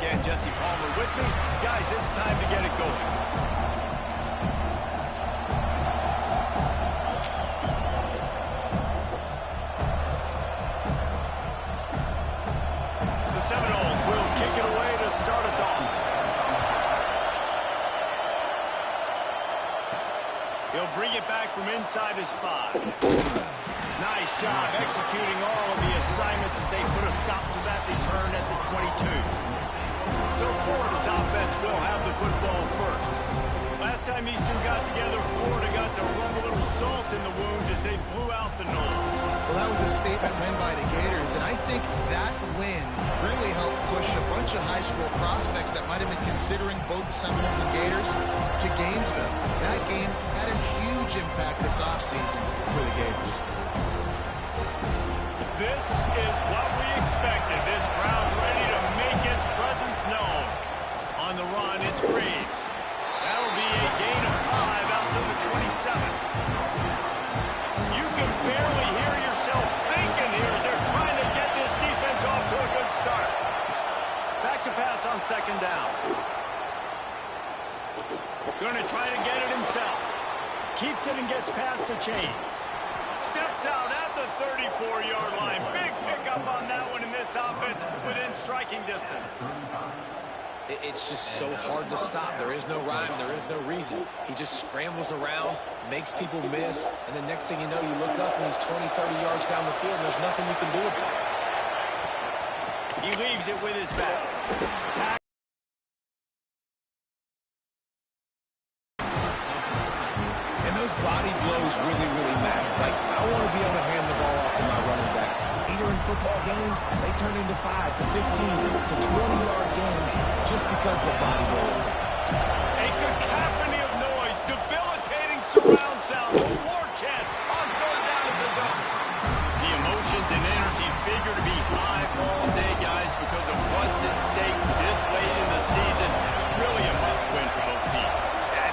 again, Jesse Palmer with me. Guys, it's time to get it going. The Seminoles will kick it away to start us off. He'll bring it back from inside his 5. Nice job executing all of the assignments as they put a stop to that return at the 22. So Florida's offense will have the football first. Last time these two got together, Florida got to rub a little salt in the wound as they blew out the Noles. Well, that was a statement win by the Gators, and I think that win really helped push a bunch of high school prospects that might have been considering both the Seminoles and Gators to Gainesville. That game had a huge impact this offseason for the Gators. This is what we expected. This crowd ready to make its presence known. On the run, it's Graves. That'll be a gain of 5 out to the 27. You can barely hear yourself thinking here as they're trying to get this defense off to a good start. Back to pass on second down. Going to try to get it himself. Keeps it and gets past the chains. Steps out at the 34-yard line. Big pickup on that one in this offense within striking distance. It's just so hard to stop. There is no rhyme. There is no reason. He just scrambles around, makes people miss, and the next thing you know, you look up and he's 20, 30 yards down the field, and there's nothing you can do about it. He leaves it with his back. Body blows really, really matter. Like, I want to be able to hand the ball off to my running back. Either in football games, they turn into 5 to 15 to 20-yard games just because of the body blow effect. A cacophony of noise, debilitating surround sound, a war chant on third down at the dump. The emotions and energy figure to be high all day, guys, because of what's at stake this late in the season. Really a must-win for both teams.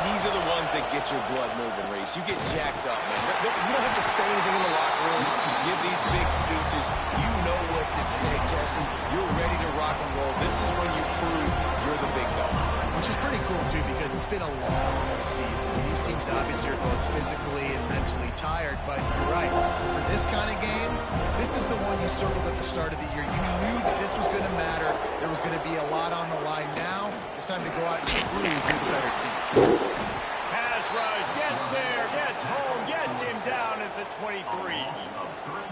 These are the ones that get your blood moving, Reese. You get jacked up, man. You don't have to say anything in the locker room. Give these big speeches. You know what's at stake, Jesse. You're ready to rock and roll. This is when you prove you're the big dog. Which is pretty cool, too, because it's been a long season. These teams obviously are both physically and mentally tired, but you're right. For this kind of game, this is the one you circled at the start of the year. You knew that this was going to matter. There was going to be a lot on the line. Now it's time to go out and prove you're the better team. Pass rush, gets there, gets home, gets him down at the 23.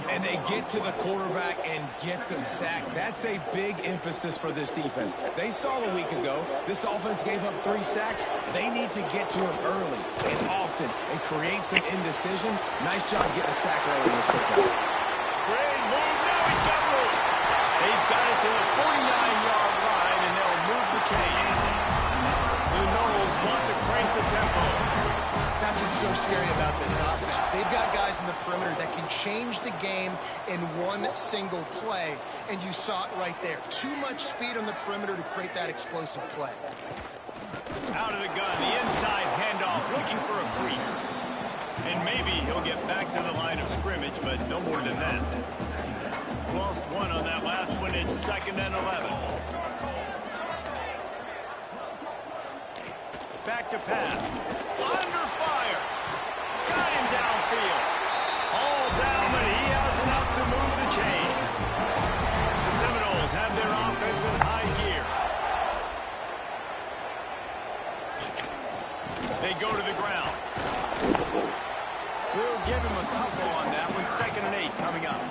And they get to the quarterback and get the sack. That's a big emphasis for this defense. They saw a week ago, this offense gave up 3 sacks. They need to get to him early and often and create some indecision. Nice job getting a sack early in this football. Great move, now he's got room. They've got it to the 49-yard line, and they'll move the chains. The Noles want to crank the tempo. That's what's so scary about this offense. They've got guys in the perimeter that can change the game in one single play, and you saw it right there. Too much speed on the perimeter to create that explosive play. Out of the gun, the inside handoff, looking for a crease. And maybe he'll get back to the line of scrimmage, but no more than that. Lost one on that last one. It's 2nd and 11. Back to pass. Under fire. Got him downfield. All down, but he has enough to move the chains. The Seminoles have their offense in high gear. They go to the ground. We'll give him a couple on that one. 2nd and 8 coming up.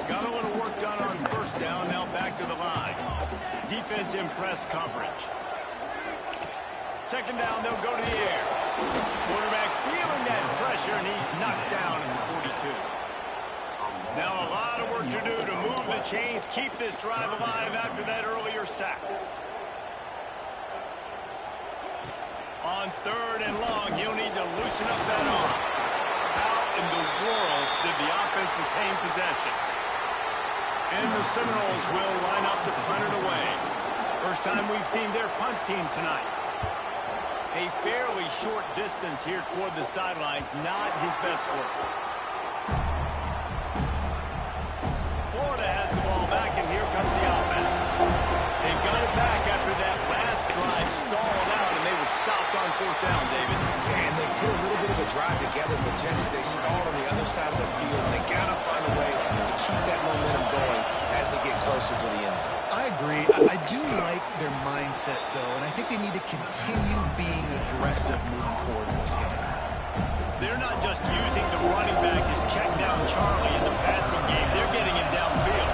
Got a little work done on first down. Now back to the line. Defense in press coverage. 2nd down, they'll go to the air. Quarterback feeling that pressure, and he's knocked down at the 42. Now a lot of work to do to move the chains, keep this drive alive after that earlier sack. On 3rd and long, he'll need to loosen up that arm. How in the world did the offense retain possession? And the Seminoles will line up to punt it away. First time we've seen their punt team tonight. A fairly short distance here toward the sidelines, not his best work. Florida has the ball back, and here comes the offense. They've got to closer to the end zone. I agree. I do like their mindset, though, and I think they need to continue being aggressive moving forward in this game. They're not just using the running back as check down Charlie in the passing game. They're getting him downfield.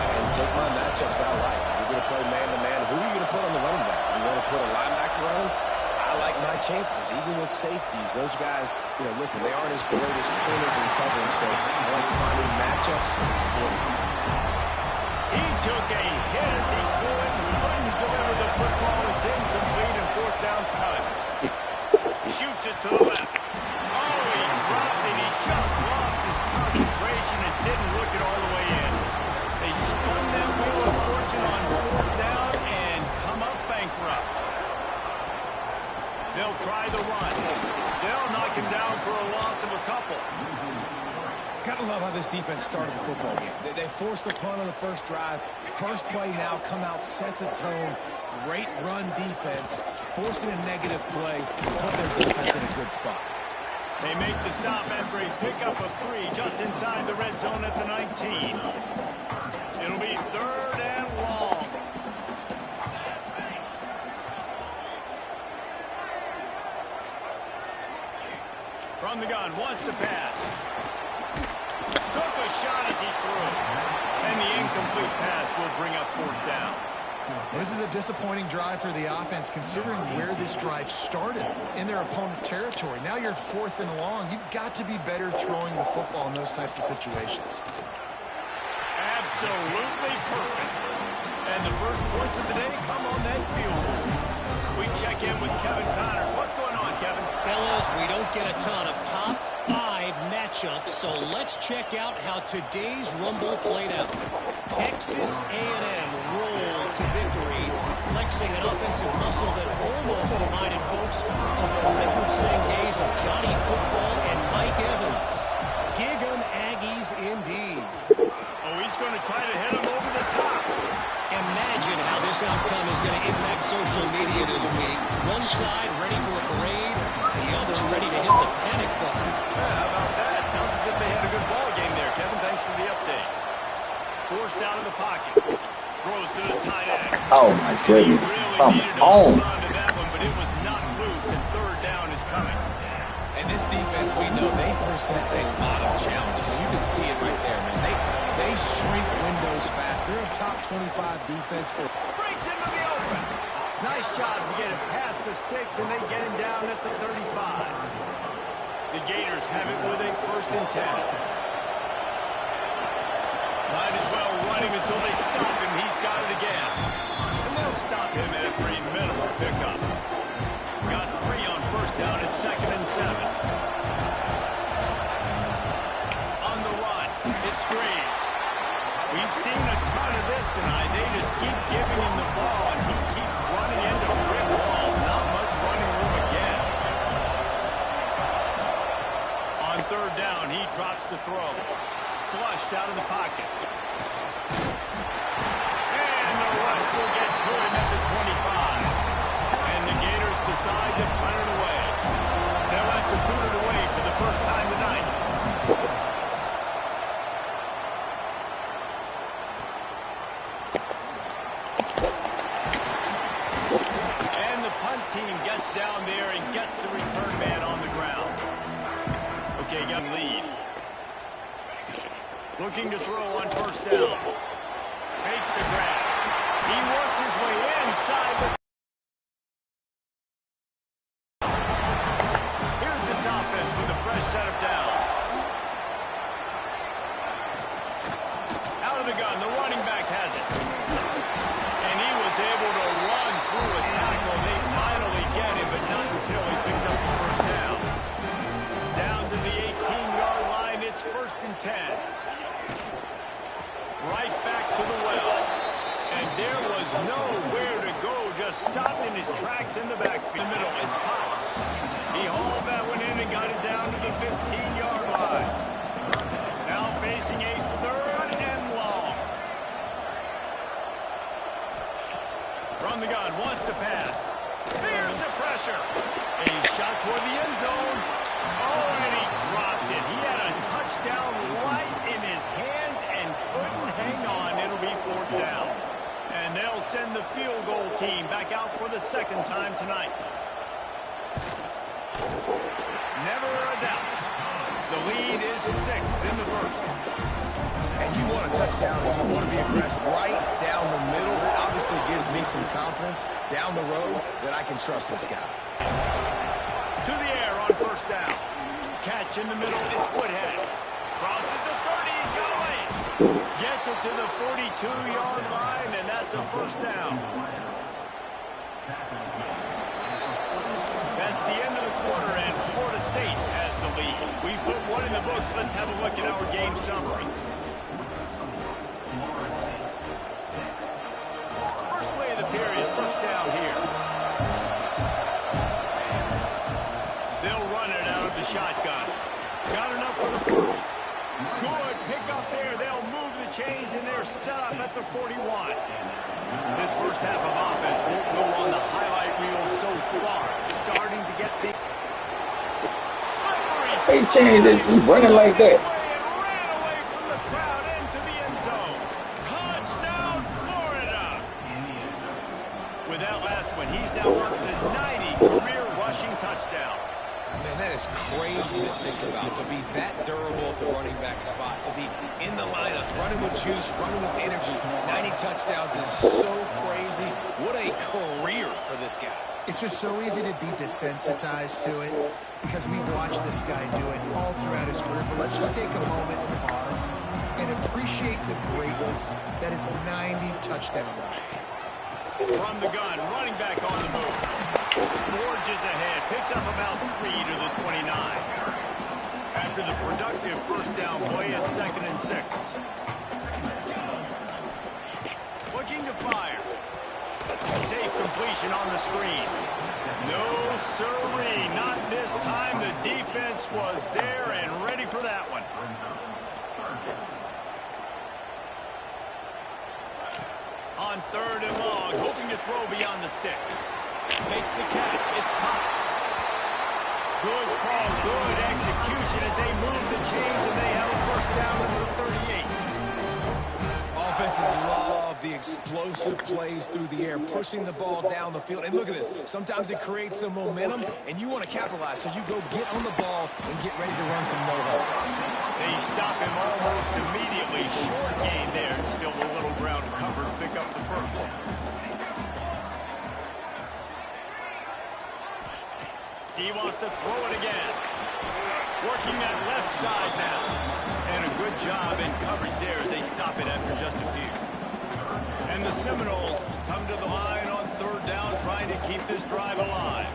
And take my matchups I like. If you're going to play man-to-man, who are you going to put on the running back? You want to put a linebacker on him? I like my chances, even with safeties. Those guys, listen, they aren't as great as corners and covering, so I like finding matchups and exploiting them. He took a hit as he couldn't deliver the football. It's incomplete and fourth down's cut. Shoots it to the left. Oh, he dropped it. He just lost his concentration and didn't look it all the way in. They spun that wheel of fortune on fourth down and come up bankrupt. They'll try the run. They'll knock him down for a loss of a couple. Gotta love how this defense started the football game. They forced the punt on the first drive. First play now, come out, set the tone. Great run defense, forcing a negative play, put their defense in a good spot. They make the stop after a pickup of 3 just inside the red zone at the 19. It'll be third and long. From the gun, wants to pass. Took a shot as he threw. And the incomplete pass will bring up fourth down. This is a disappointing drive for the offense, considering where this drive started in their opponent territory. Now you're fourth and long. You've got to be better throwing the football in those types of situations. Absolutely perfect. And the first points of the day come on that field goal. We check in with Kevin Connors. What's going on, Kevin? Fellas, we don't get a ton of top 5 matchups, so let's check out how today's Rumble played out. Texas A&M rolled to victory, flexing an offensive muscle that almost reminded folks of the record-setting days of Johnny Football and Mike Evans. Gig 'em Aggies indeed. Oh, he's going to try to hit him over the top. Imagine how this outcome is going to impact social media this week. One side ready for a parade, the other ready to hit the panic button. Yeah, how about that? Sounds as if they had a good ball game there, Kevin. Thanks for the update. Forced out of the pocket. Throws to the tight end. Oh, my goodness. Come Needed to on. hold on to that one, but it was not loose, and third down is coming. And this defense, we know they present a lot of challenges. And you can see it right there, man. They shrink windows fast. They're a top 25 defense for... Breaks into the open. Nice job to get it past the sticks, and they get him down at the 35. The Gators have it with a 1st and 10. Might as well run him until they stop him. He's got it again. And they'll stop him after a minimal pickup. Got 3 on 1st down at 2nd and 7. On the run, it's Greaves. We've seen a ton of this tonight. They just keep giving him the ball, and he keeps running into brick walls. Not much running room again. On 3rd down, he drops to throw. Flushed out of the pocket. And the rush will get to him at the 25. And the Gators decide to punt it away. They'll have to boot it away for the first time tonight. And the punt team gets down there and gets the return man on the ground. Okay, got lead. Looking to throw on 1st down. Makes the grab. He works his way inside the... Here's this offense with a fresh set of downs. Out of the gun, the running back has it. And he was able to run through a tackle. They finally get him, but not until he picks up the 1st down. Down to the 18-yard line, it's 1st and 10. Right back to the well. And there was nowhere to go, just stopped in his tracks in the backfield. In the middle, it's Potts. He hauled that one in and got it down to the 15-yard line. Now facing a 3rd and long. From the gun, wants to pass. Here's the pressure. A shot toward the end zone. Oh, and he dropped it. He had a touchdown right in his hands and couldn't hang on. It'll be 4th down. And they'll send the field goal team back out for the second time tonight. Never a doubt. The lead is 6 in the first. And you want a touchdown, and you want to be aggressive right down the middle. That obviously gives me some confidence down the road that I can trust this guy. To the air on first down. Catch in the middle, it's Woodhead. Crosses the 30, he's got away. Gets it to the 42-yard line, and that's a first down. That's the end of the quarter, and Florida State has the lead. We've put one in the books. Let's have a look at our game summary. First play of the period, first down here. They'll run it out of the shotgun. Got enough for the first. Good pick up there. They'll move the chains, and they're set up at the 41. This first half of offense won't go on the highlight reel so far. Starting to get the slippery. They changed it. He's running like that. And ran away from the crowd into the end zone. Touchdown, Florida. With that last one, he's now up to 90 career rushing touchdowns. Man, that is crazy to think about, to be that durable at the running back spot, to be in the lineup, running with juice, running with energy. 90 touchdowns is so crazy. What a career for this guy. It's just so easy to be desensitized to it because we've watched this guy do it all throughout his career. But let's just take a moment and pause and appreciate the greatness that is 90 touchdown runs. From the gun, running back on the move. Forges ahead, picks up about 3 to the 29. After the productive first down play at 2nd and 6. Looking to fire. Safe completion on the screen. No sirree, not this time. The defense was there and ready for that one. On 3rd and long, hoping to throw beyond the sticks. Makes the catch. It's Potts. Good call, good execution as they move the chains and they have a first down to the 38. Offenses love the explosive plays through the air, pushing the ball down the field. And look at this. Sometimes it creates some momentum, and you want to capitalize. So you go get on the ball and get ready to run some no-huddle. They stop him almost immediately. Short gain there. Still a little ground to cover to pick up the first. He wants to throw it again. Working that left side now. And a good job in coverage there as they stop it after just a few. And the Seminoles come to the line on 3rd down, trying to keep this drive alive.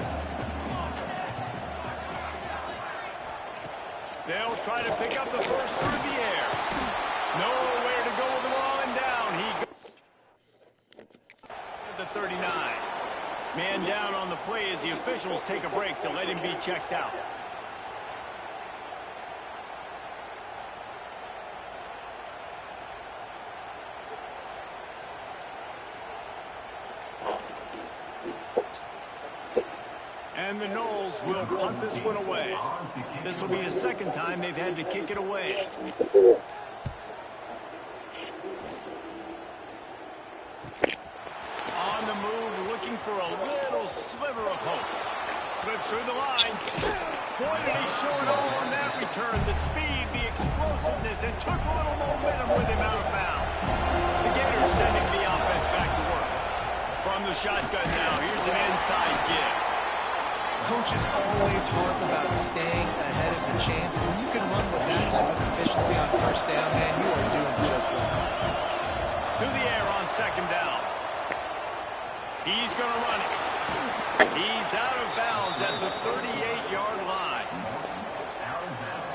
They'll try to pick up the first through the air. Nowhere to go with the ball and down. He goes at the 39. Man down on the play as the officials take a break to let him be checked out. And the Noles will punt this one away. This will be the second time they've had to kick it away. On the move, looking for a little sliver of hope. Slips through the line. Boy, did he show it all on that return. The speed, the explosiveness, and took a little momentum with him out of bounds. The Gators sending the offense back to work. From the shotgun now, here's an inside give. Coaches always harp about staying ahead of the chains. And when you can run with that type of efficiency on first down, man, you are doing just that. To the air on 2nd down. He's going to run it. He's out of bounds at the 38-yard line.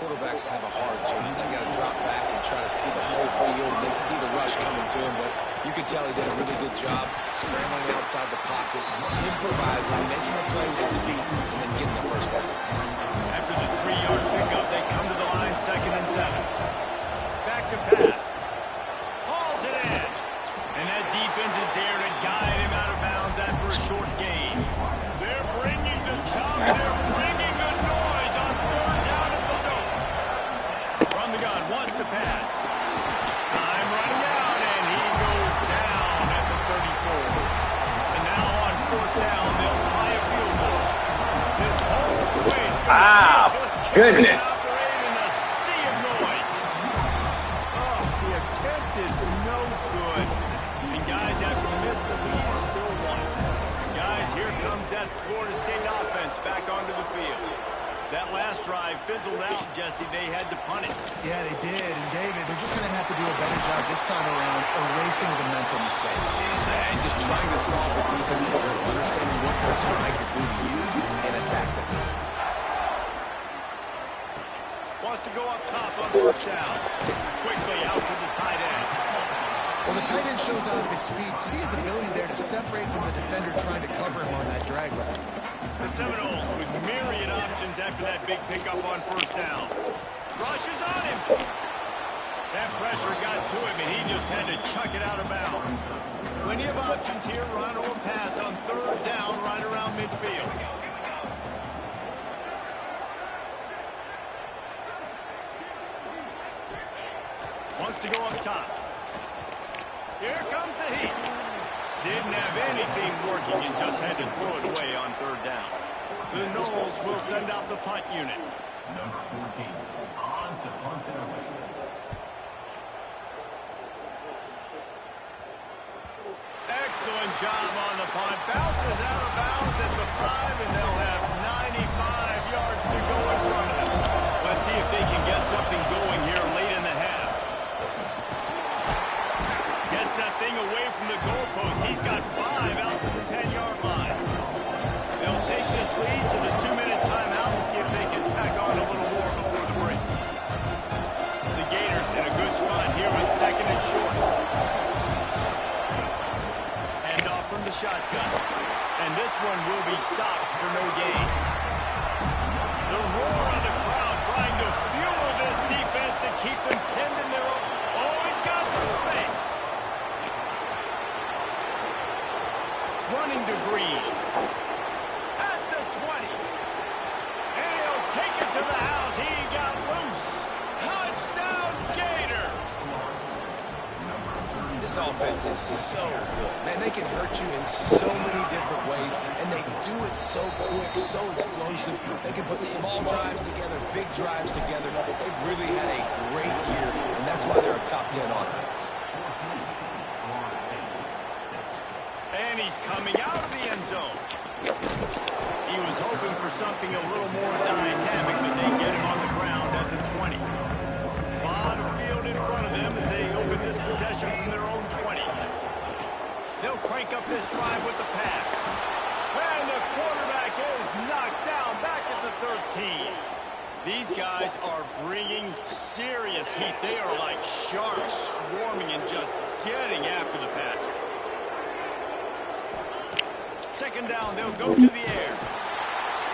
Quarterbacks have a hard job. They got to drop back and try to see the whole field. They see the rush coming to him, but you can tell he did a really good job scrambling outside the pocket, improvising, making a play with his feet, and then getting the first down. After the 3-yard pickup, they come to the line 2nd and 7. Back to pass. Hauls it in. And that defense is there to guide him out of bounds after a short gain. They're bringing the chop. They're bringing the noise on 3rd down at the dope. From the gun, wants to pass. Time running out, and he goes down at the 38. Ah, goodness. Operating a sea of noise. Oh, the attempt is no good. And guys, after the miss, the lead is still one. Guys, here comes that Florida State offense back onto the field. That last drive fizzled out, Jesse. They had to punt it. Yeah, they did. And, David, they're just going to have to do a better job this time around erasing the mental mistakes. And just trying to solve the defensive hurdle, understanding what they're trying to do to you and attack them. Wants to go up top on first down. Quickly out to the tight end. Well, the tight end shows off his speed. See his ability there to separate from the defender trying to cover him on that drag route. The Seminoles with myriad options after that big pickup on first down. Rushes on him. That pressure got to him, and he just had to chuck it out of bounds. Plenty of options here, run or pass on third down right around midfield. Wants to go up top. Here comes the heat. Didn't have anything working and just had to throw it away on third down. The Noles will send out the punt unit. Number 14, on to punt it away. Excellent job on the punt. Bounces out of bounds at the 5, and they'll have 95 yards to go in front of them. Let's see if they can get something going here late in the half. Gets that thing away from the goalpost. He's got 5 out to the 10-yard line. They'll take this lead to the 2-minute timeout and see if they can tack on a little more before the break. The Gators in a good spot here with second and short. Hand off from the shotgun. And this one will be stopped for no gain. The roar of the crowd trying to fuel this defense to keep them pinned in their own. Oh, he's got some space. Running to Green. At the 20. And he'll take it to the house. He got loose. Touchdown, Gator. This offense is so good. Man, they can hurt you in so many different ways, and they do it so quick, so explosive. They can put small drives together, big drives together. They've really had a great year, and that's why they're a top 10 offense. And he's coming out of the end zone. He was hoping for something a little more dynamic, but they get him on the ground at the 20. A lot of field in front of them as they open this possession from their own 20. They'll crank up this drive with the pass. And the quarterback is knocked down back at the 13. These guys are bringing serious heat. They are like sharks swarming and just getting after the passer. Second down, they'll go to the air.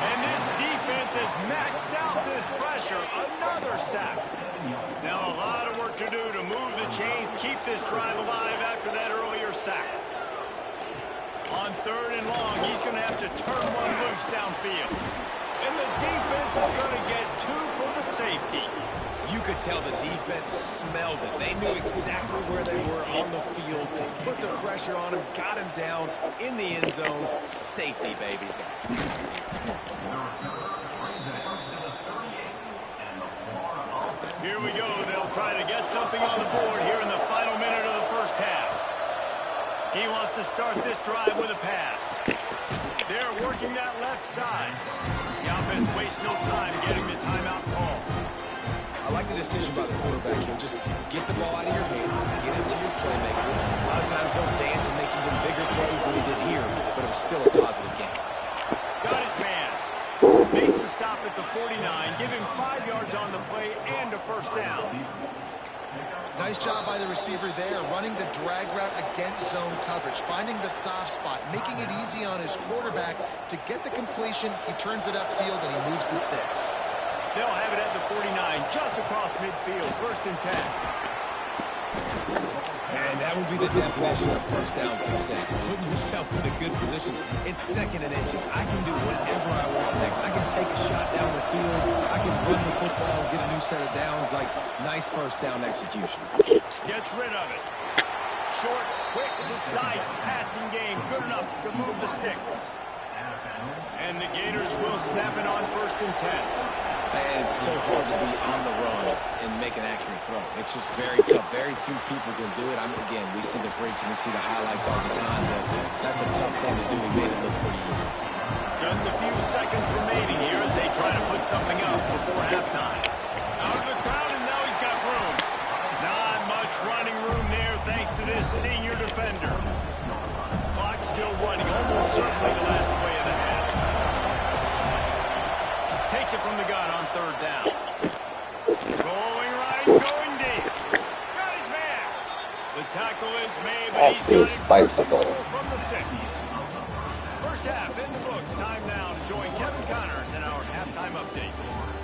And this defense has maxed out this pressure. Another sack. Now a lot of work to do to move the chains, keep this drive alive after that earlier sack. On third and long, he's going to have to turn one loose downfield. And the defense is going to get 2 for the safety. You could tell the defense smelled it. They knew exactly where they were on the field, put the pressure on him, got him down in the end zone. Safety, baby. Here we go. They'll try to get something on the board here in the final minute of the first half. He wants to start this drive with a pass. They're working that left side. The offense wastes no time getting the timeout call. I like the decision by the quarterback here. Just get the ball out of your hands, get it to your playmaker. A lot of times they'll dance and make even bigger plays than he did here, but it was still a positive game. Got his man. Makes the stop at the 49. Give him 5 yards on the play and a first down. Nice job by the receiver there, running the drag route against zone coverage, finding the soft spot, making it easy on his quarterback to get the completion. He turns it upfield and he moves the sticks. They'll have it at the 49, just across midfield, 1st and 10. And that would be the definition of first down success. Putting yourself in a good position. It's 2nd and inches. I can do whatever I want next. I can take a shot down the field. I can run the football and get a new set of downs. Like, nice first down execution. Gets rid of it. Short, quick, precise passing game. Good enough to move the sticks. And the Gators will snap it on 1st and 10. And it's so hard to be on the run and make an accurate throw. It's just very tough. Very few people can do it. Again, we see the freaks and we see the highlights all the time, but that's a tough thing to do. He made it look pretty easy. Just a few seconds remaining here as they try to put something up before halftime. Out of the crowd, and now he's got room. Not much running room there thanks to this senior defender. Clock still running, almost certainly the last play of the half. Takes it from the gun on 3rd down. Going right, going deep. Got his man. The tackle is made, but he's got it first and goal from the 6. First half in the books. Time now to join Kevin Connors in our halftime update.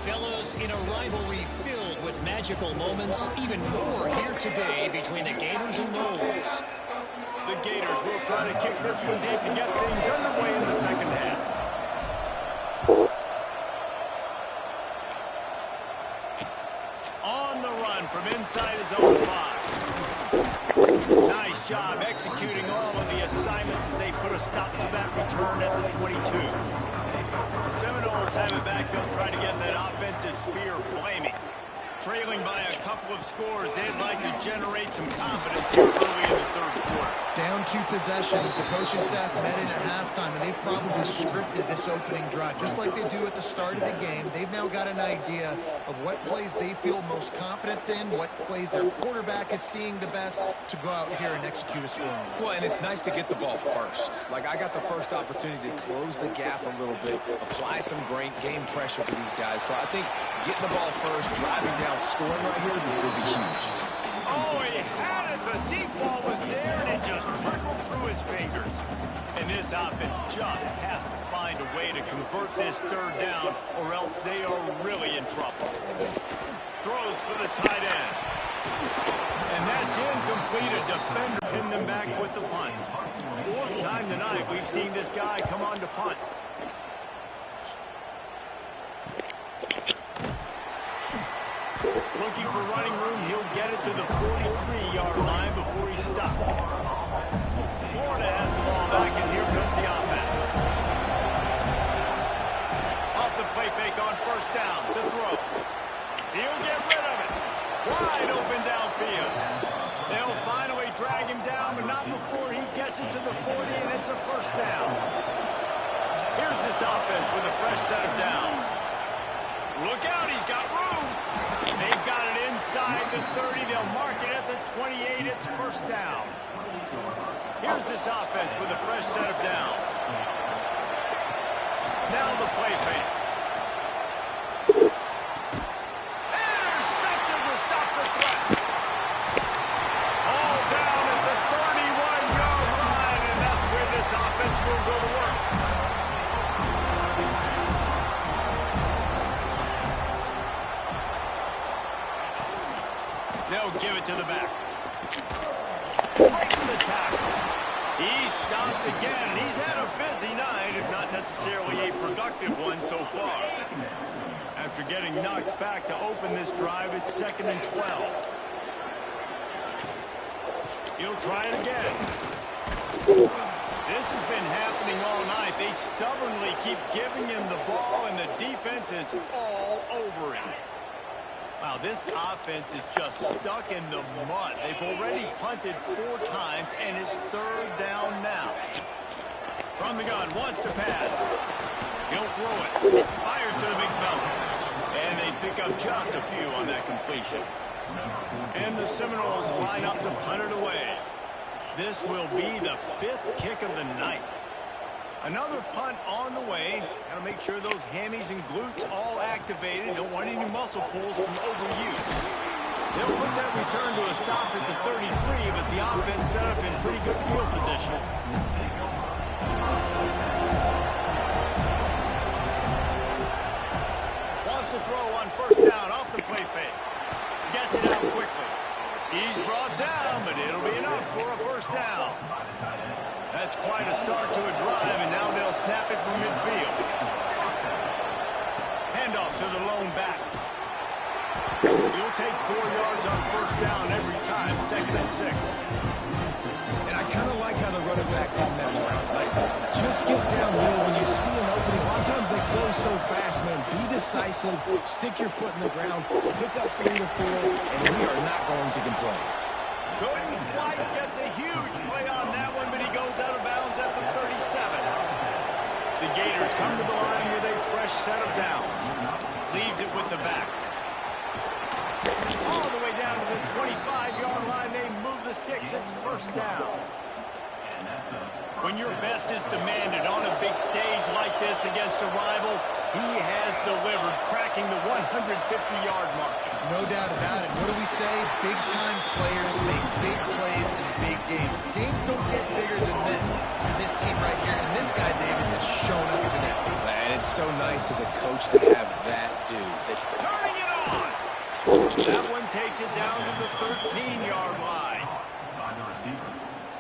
Fellas, in a rivalry filled with magical moments, even more here today between the Gators and Noles. The Gators will try to kick this one deep to get things underway in the second half. On the run from inside his own 5. Nice job executing all of the assignments as they put a stop to that return at the 22. The Seminoles have it back. They'll try to get that offensive spear flaming. Trailing by a couple of scores, they'd like to generate some confidence here early in the 3rd quarter. Down 2 possessions. The coaching staff met in at halftime, and they've probably scripted this opening drive. Just like they do at the start of the game, they've now got an idea of what plays they feel most confident in, what plays their quarterback is seeing the best to go out here and execute a scoring. Well, and it's nice to get the ball first. Like, I got the first opportunity to close the gap a little bit, apply some great game pressure to these guys. So I think getting the ball first, driving down, scoring right here will be huge. Oh, he had it. The deep ball was there, and it just trickled through his fingers. And this offense just has to find a way to convert this 3rd down, or else they are really in trouble. Throws for the tight end. And that's incomplete. A defender pinned them back with the punt. 4th time tonight we've seen this guy come on to punt. Looking for running room, he'll get it to the 43-yard line before he's stopped. Florida has the ball back, and here comes the offense. Off the play fake on 1st down to throw. He'll get rid of it. Wide open downfield. They'll finally drag him down, but not before he gets it to the 40, and it's a 1st down. Here's this offense with a fresh set of downs. Look out, he's got room. They've got it inside the 30. They'll mark it at the 28. It's 1st down. Here's this offense with a fresh set of downs. Now the play fake. Intercepted to stop the threat. All down at the 31-yard line, and that's where this offense will go to work. They'll give it to the back. Breaks the tackle. He's stopped again. He's had a busy night, if not necessarily a productive one so far. After getting knocked back to open this drive, it's 2nd and 12. He'll try it again. This has been happening all night. They stubbornly keep giving him the ball, and the defense is all over him. Wow, this offense is just stuck in the mud. They've already punted 4 times, and it's 3rd down now. From the gun, wants to pass. He'll throw it. Fires to the big fella. And they pick up just a few on that completion. And the Seminoles line up to punt it away. This will be the 5th kick of the night. Another punt on the way. Got to make sure those hammies and glutes all activated. Don't want any muscle pulls from overuse. They'll put that return to a stop at the 33, but the offense set up in pretty good field position. Wants to throw on 1st down off the play fake. Gets it out quickly. He's brought down, but it'll be enough for a 1st down. That's quite a start to a drive, and now they'll snap it from midfield. Handoff to the lone back. You'll take 4 yards on first down every time, 2nd and 6. And I kind of like how the running back didn't mess around, right? Just get downhill when you see an opening. A lot of times they close so fast, man. Be decisive, stick your foot in the ground, pick up 3 to 4, and we are not going to complain. Couldn't quite get the huge play on that one, but he goes out of bounds at the 37. The Gators come to the line with a fresh set of downs. Leaves it with the back. All the way down to the 25-yard line. They move the sticks. It's first down. When your best is demanded on a big stage like this against a rival, he has delivered, cracking the 150-yard mark. No doubt about it. What do we say? Big-time players make big plays in big games. The games don't get bigger than this for this team right here, and this guy, David, has shown up today. Man, it's so nice as a coach to have that dude. Turning it on! That one takes it down to the 13-yard line.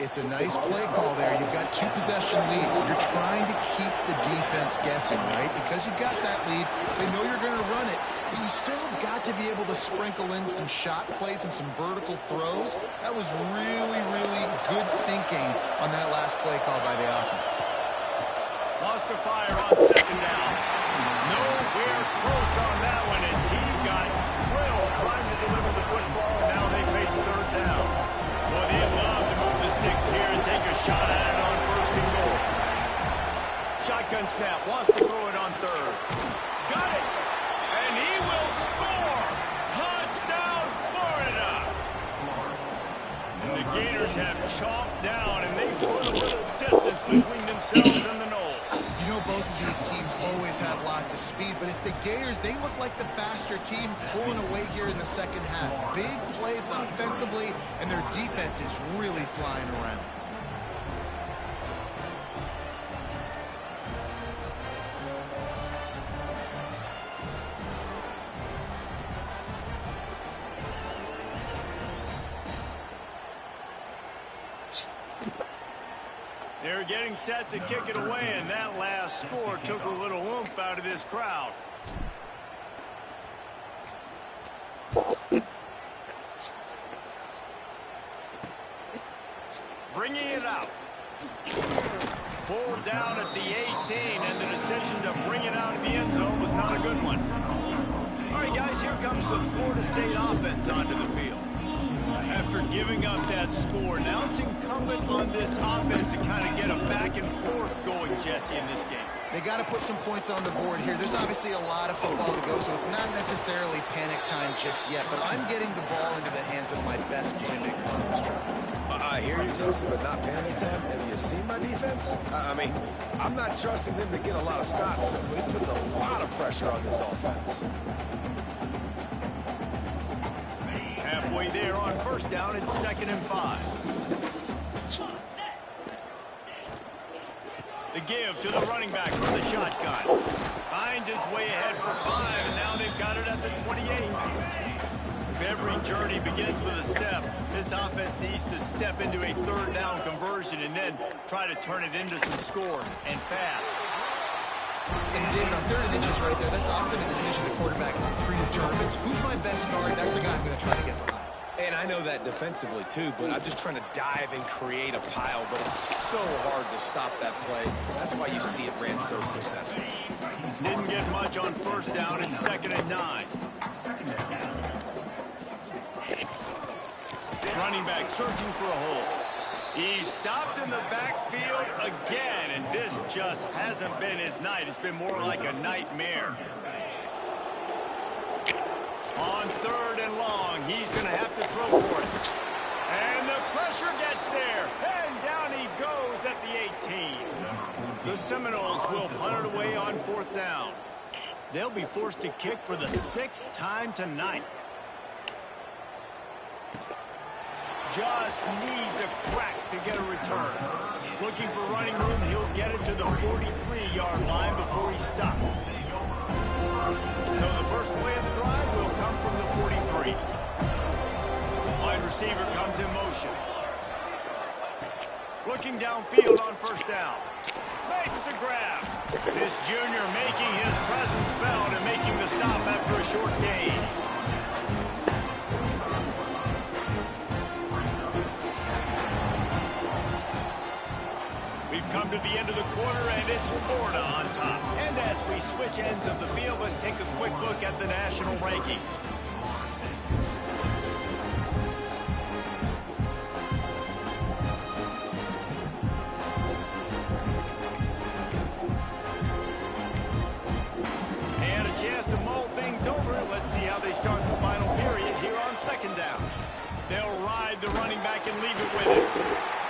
It's a nice play call there. You've got 2-possession lead. You're trying to keep the defense guessing, right? Because you've got that lead, they know you're going to run it. But you still have got to be able to sprinkle in some shot plays and some vertical throws. That was really, really good thinking on that last play call by the offense. Lost to fire on 2nd down. Nowhere close on that one as he got drilled trying to deliver the football. Now they face 3rd down. Well, they love to move the sticks here and take a shot at it on 1st and goal. Shotgun snap. Wants to throw it on 3rd. Got it. And he will score. Touchdown, Florida. And the Gators have chopped down, and they put a little distance between themselves and the Noles. You know, both of these teams always have lots of speed, but it's the Gators. They look like the faster team pulling away here in the second half. Big plays offensively, and their defense is really flying around. They're getting set to kick it away, and that last score took a little oomph out of this crowd. Bringing it out. Pulled down at the 18, and the decision to bring it out of the end zone was not a good one. All right, guys, here comes the Florida State offense onto the field. After giving up that score, now it's incumbent on this offense to kind of get a back and forth going, Jesse, in this game. They got to put some points on the board here. There's obviously a lot of football to go, so it's not necessarily panic time just yet, but I'm getting the ball into the hands of my best playmakers in this drive. I hear you, Jesse, but not panic time. Have you seen my defense? I mean, I'm not trusting them to get a lot of stops, so it puts a lot of pressure on this offense. Halfway there on 1st down, it's 2nd and 5. The give to the running back from the shotgun. Finds his way ahead for 5, and now they've got it at the 28. If every journey begins with a step, this offense needs to step into a 3rd down conversion and then try to turn it into some scores, and fast. And David, on 3rd and inches right there, that's often a decision the quarterback predetermines. Who's my best guard? That's the guy I'm going to try to get behind. And I know that defensively, too, but I'm just trying to dive and create a pile, but it's so hard to stop that play. That's why you see it ran so successful. Didn't get much on 1st down, it's 2nd and 9. Running back searching for a hole. He stopped in the backfield again, and this just hasn't been his night. It's been more like a nightmare. On 3rd and long, he's going to have to throw for it. And the pressure gets there, and down he goes at the 18. The Seminoles will punt it away on 4th down. They'll be forced to kick for the 6th time tonight. Just needs a crack to get a return. Looking for running room, he'll get it to the 43-yard line before he stops. So the first play of the drive will come from the 43. Wide receiver comes in motion. Looking downfield on 1st down. Makes the grab. This junior making his presence felt and making the stop after a short gain. come to the end of the quarter, and it's Florida on top. And as we switch ends of the field, let's take a quick look at the national rankings. And a chance to mull things over. Let's see how they start the final period here on second down. They'll ride the running back and leave it with him.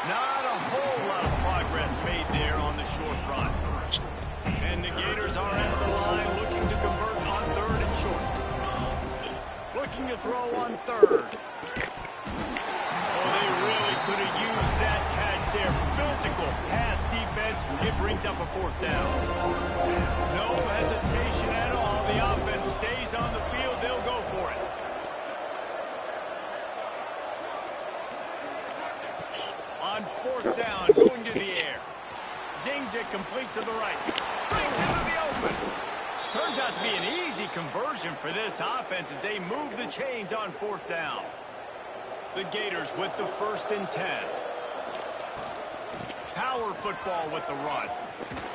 Not a whole lot of progress made there on the short run. And the Gators are at the line looking to convert on third and short. Looking to throw on third. Oh, they really could have used that catch there. Physical pass defense. It brings up a fourth down. No hesitation at all. The offense stays on the field. They'll go for it. On fourth down, going to the air. Zings it complete to the right. Brings into the open. Turns out to be an easy conversion for this offense as they move the chains on fourth down. The Gators with the 1st and 10. Power football with the run.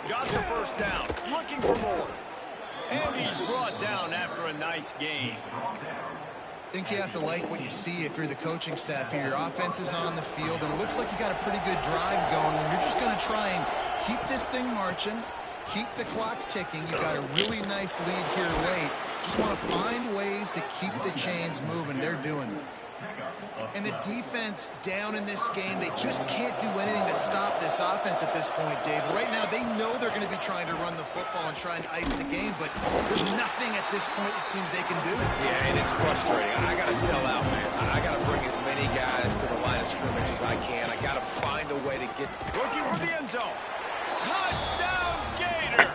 Got the first down. Looking for more. And he's brought down after a nice gain. I think you have to like what you see if you're the coaching staff here. Your offense is on the field, and it looks like you got a pretty good drive going, and you're just going to try and keep this thing marching, keep the clock ticking. You got a really nice lead here late. Just want to find ways to keep the chains moving. They're doing it. And the defense down in this game, they just can't do anything to stop this offense at this point, Dave. Right now, they know they're going to be trying to run the football and try and ice the game, but there's nothing at this point it seems they can do. Yeah, and it's frustrating. I got to sell out, man. I got to bring as many guys to the line of scrimmage as I can. I got to find a way to get... Looking for the end zone. Touchdown, Gators!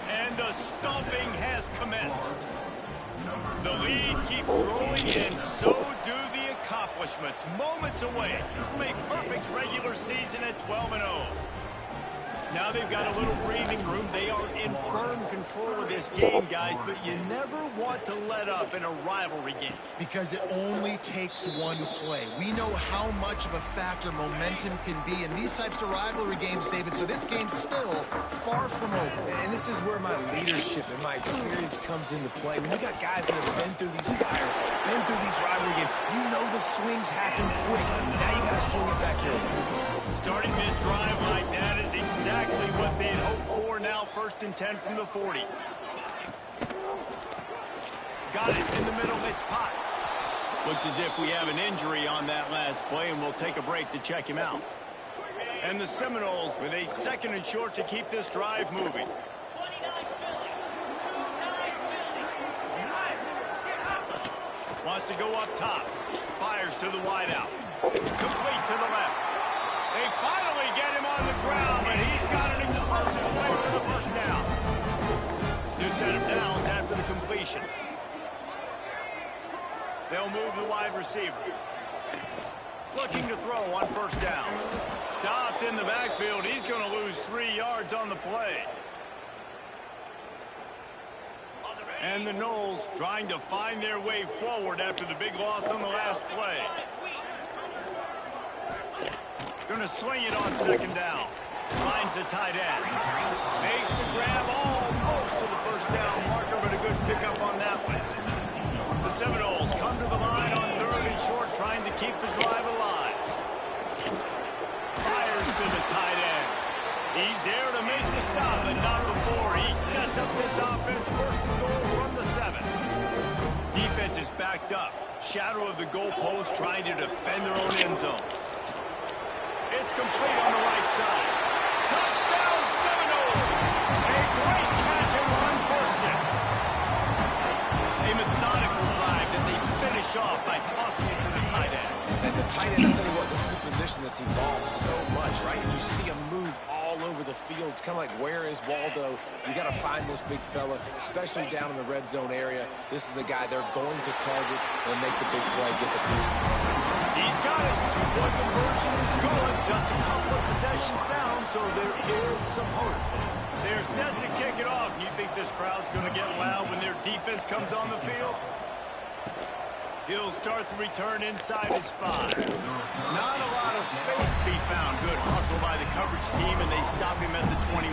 And the stomping has commenced. The lead keeps growing, and so do the accomplishments. Moments away from a perfect regular season at 12-0. Now they've got a little breathing room. They are in firm control of this game, guys, but you never want to let up in a rivalry game. Because it only takes one play. We know how much of a factor momentum can be in these types of rivalry games, David, so this game's still far from over. And this is where my leadership and my experience comes into play. When you got guys that have been through these fires, been through these rivalry games, you know the swings happen quick. Now you got to swing it back your way. Starting this drive like that is exactly what they'd hoped for. Now 1st and 10 from the 40. Got it in the middle. It's Potts. Looks as if we have an injury on that last play, and we'll take a break to check him out. And the Seminoles with a 2nd and short to keep this drive moving. Wants to go up top. Fires to the wideout. Complete to the left. They finally get him on the ground, but he's got an explosive play for the first down. New set of downs after the completion. They'll move the wide receiver. Looking to throw on first down. Stopped in the backfield. He's going to lose 3 yards on the play. And the Noles trying to find their way forward after the big loss on the last play. Going to swing it on 2nd down. Finds the tight end. Makes the grab almost to the first down marker, but a good pickup on that one. The Seminoles come to the line on 3rd and short, trying to keep the drive alive. Fires to the tight end. He's there to make the stop, but not before. He sets up this offense 1st and goal from the 7. Defense is backed up. Shadow of the goalpost trying to defend their own end zone. It's complete on the right side. Touchdown, Seminoles! A great catch and run for 6. A methodical drive that they finish off by tossing it to the tight end. And the tight end, I'll tell you what, this is a position that's evolved so much, right? You see him move all over the field. It's kind of like, where is Waldo? You got to find this big fella, especially down in the red zone area. This is the guy they're going to target and make the big play, get the touchdown. He's got it. 2-point conversion is good. Just a couple of possessions down, so there is some hope. They're set to kick it off. You think this crowd's going to get loud when their defense comes on the field? He'll start the return inside his 5. Not a lot of space to be found. Good hustle by the coverage team, and they stop him at the 21.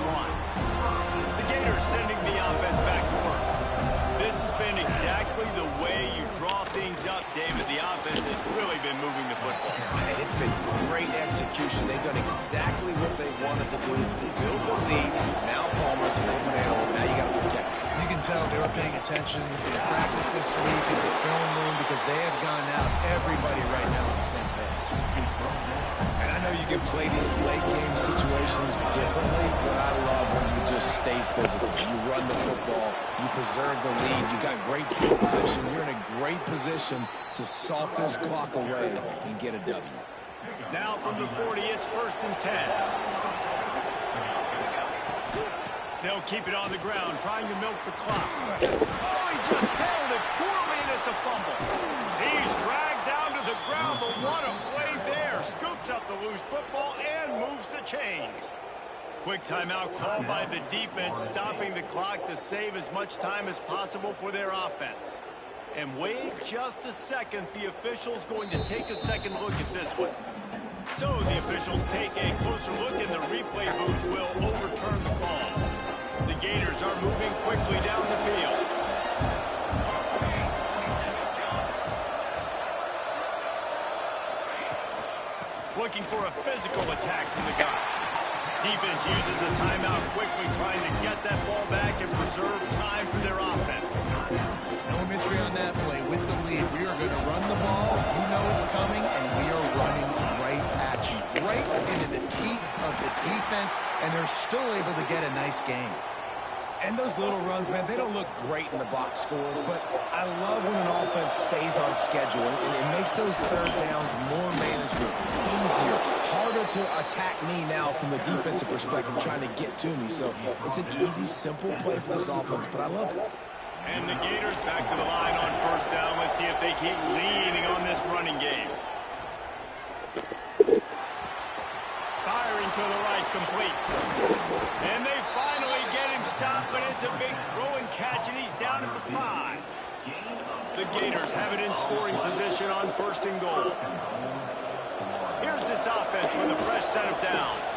The Gators sending the offense back to work. This has been exactly the way you draw things up, David. The offense has really been moving the football. And it's been great execution. They've done exactly what they wanted to do. Build the lead. Now Palmer's a different animal. Now you got to protect him. You can tell they were paying attention in practice this week in the film room because they have gone out everybody right now on the same page. And I know you can play these late game situations differently, but I love when you just stay physical. You run the football, you preserve the lead, you got great field position. You're in a great position to salt this clock away and get a W. Now from the 40, it's 1st and 10. They'll keep it on the ground, trying to milk the clock. Oh, he just held it poorly, and it's a fumble. He's dragged down to the ground, but what a play there. Scoops up the loose football and moves the chains. Quick timeout called by the defense, stopping the clock to save as much time as possible for their offense. And wait just a second, the official's going to take a second look at this one. So the officials take a closer look, and the replay booth will overturn the call. The Gators are moving quickly down the field. Looking for a physical attack from the guy. Defense uses a timeout quickly, trying to get that ball back and preserve time for their offense. No mystery on that play. With the lead, we are going to run the ball. You know it's coming, and we are running right at you. Right into the teeth of the defense, and they're still able to get a nice game. And those little runs, man, they don't look great in the box score, but I love when an offense stays on schedule. It makes those third downs more manageable, easier, harder to attack me now from the defensive perspective, trying to get to me. So it's an easy, simple play for this offense, but I love it. And the Gators back to the line on 1st down. Let's see if they keep leaning on this running game. Firing to the right, complete. And they finally get him stopped, but it's a big throw and catch, and he's down at the 5. The Gators have it in scoring position on 1st and goal. Here's this offense with a fresh set of downs.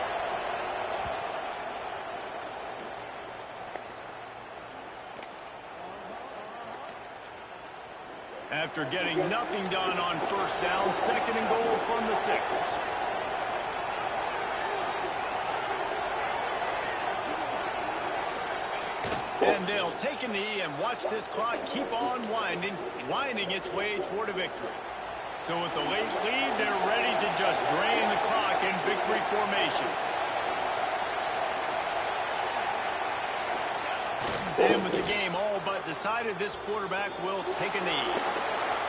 After getting nothing done on 1st down, 2nd and goal from the 6. And they'll take a knee and watch this clock keep on winding its way toward a victory. So with the late lead, they're ready to just drain the clock in victory formation. And with the game all but decided, this quarterback will take a knee.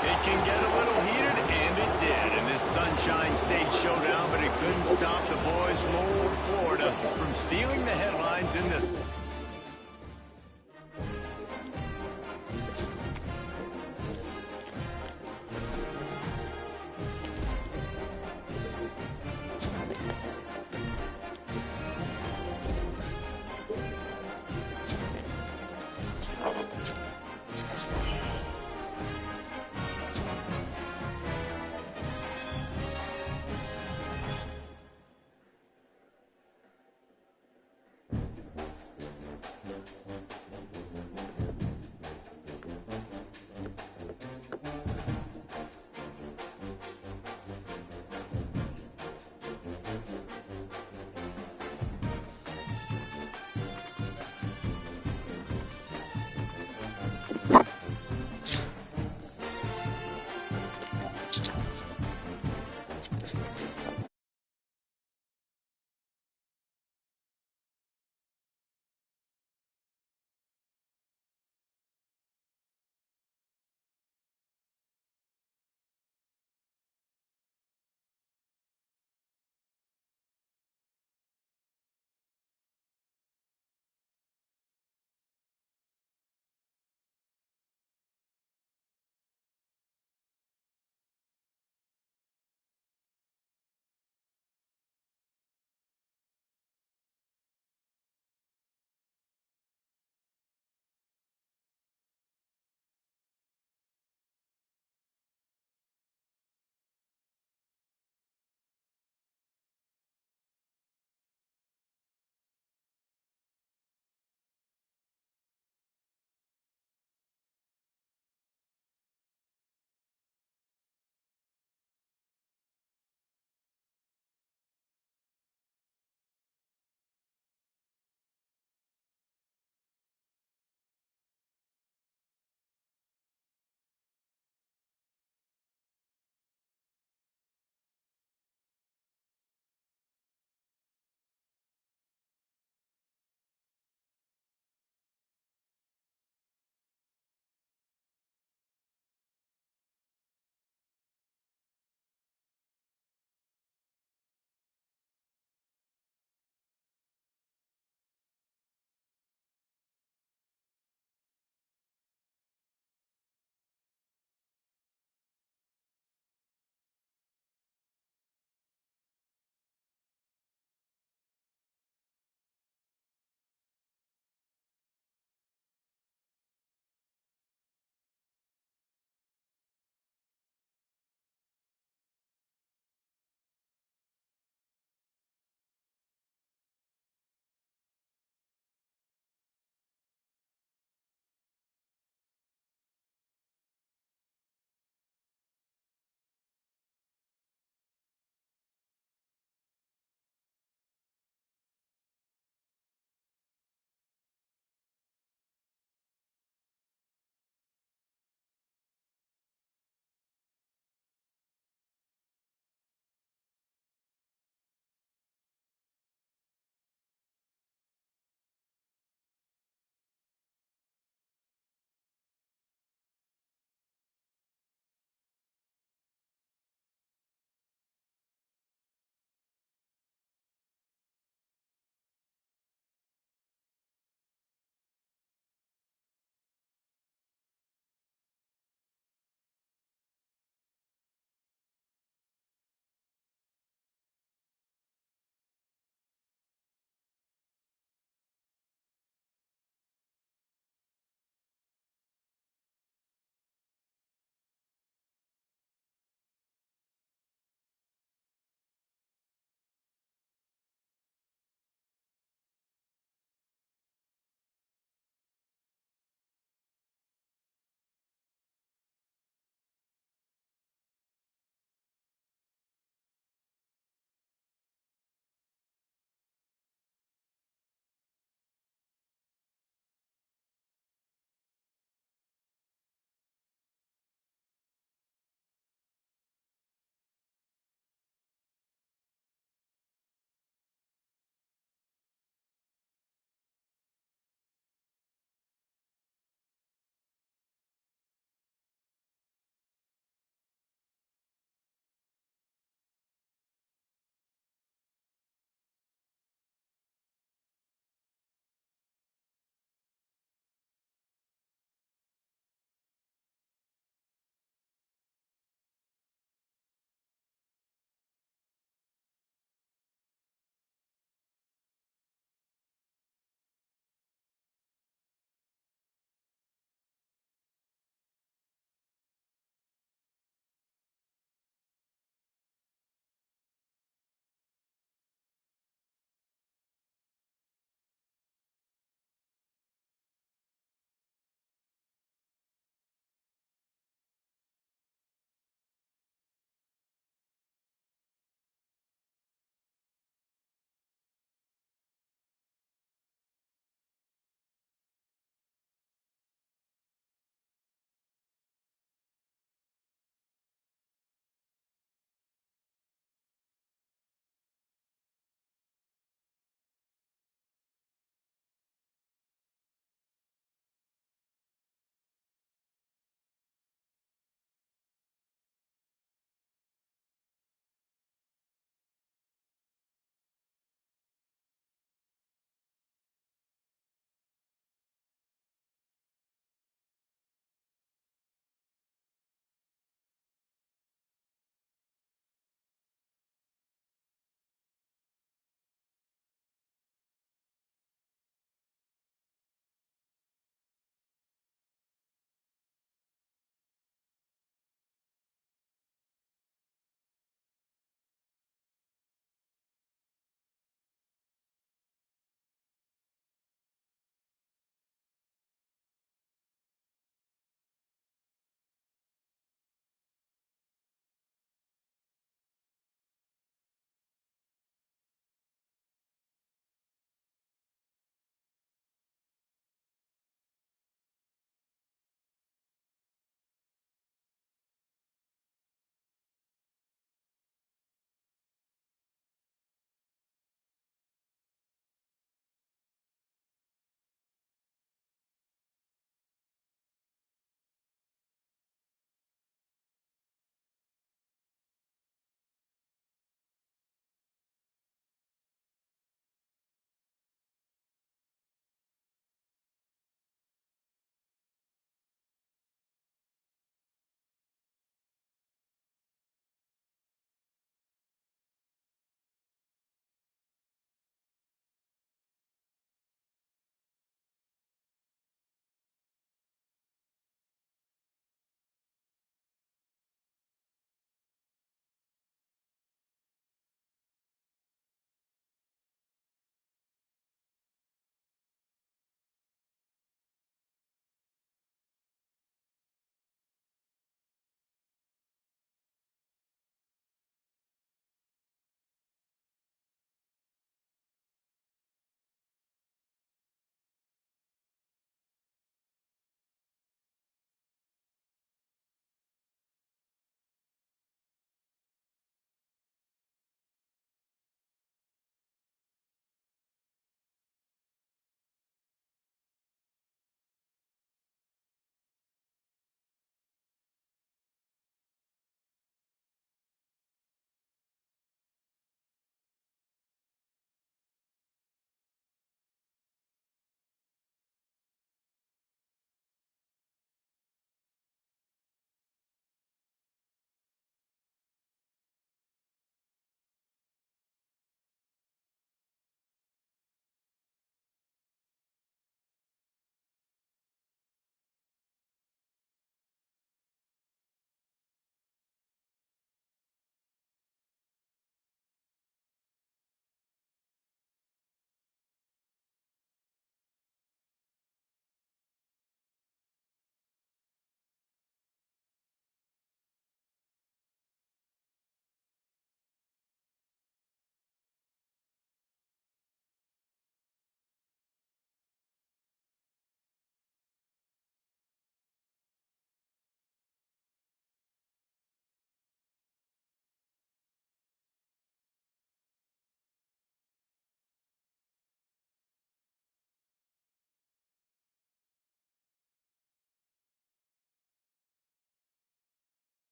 It can get a little heated, and it did in this Sunshine State showdown, but it couldn't stop the boys from old Florida from stealing the headlines in this one.